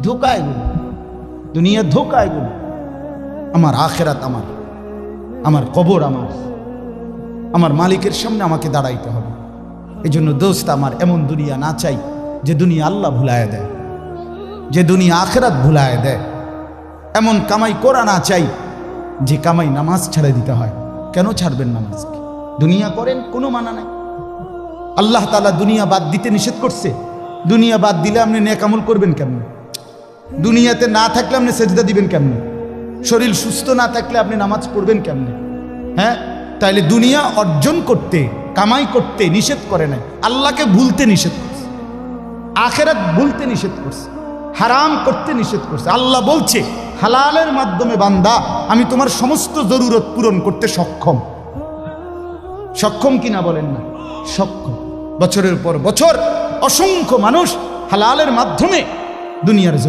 ধোঁকা এগুলো, দুনিয়া ধোঁকা এগুলো। আমার আখেরাত আমার কবর আমার মালিকের সামনে আমাকে দাঁড়াইতে হবে। এই জন্য দোস্ত আমার এমন দুনিয়া না চাই যে দুনিয়া আল্লাহ ভুলায় দেয়, যে দুনিয়া আখেরাত ভুলায় দেয়। এমন কামাই করা না চাই যে কামাই নামাজ ছেড়ে দিতে হয়। কেন ছাড়বেন নামাজকে? দুনিয়া করেন, কোনো মানা নাই। আল্লাহ তাআলা দুনিয়া বাদ দিতে নিষেধ করছে। দুনিয়া বাদ দিলে আপনি নেক আমল করবেন কেমনে? দুনিয়াতে না থাকলে আপনি সেজদা দিবেন কেমনে? শরীর সুস্থ না থাকলে আপনি নামাজ পড়বেন কেমনে? হ্যাঁ, তাইলে দুনিয়া অর্জন করতে, কামাই করতে নিষেধ করে নাই, আল্লাহকে ভুলতে নিষেধ করছে, আখেরাত ভুলতে নিষেধ করছে, হারাম করতে নিষেধ করছে। আল্লাহ বলছে হালালের মাধ্যমে বান্দা আমি তোমার সমস্ত জরুরত পূরণ করতে সক্ষম। সক্ষম কিনা বলেন না? সক্ষম। বছরের পর বছর অসংখ্য মানুষ হালালের মাধ্যমে দুনিয়ার জরুরত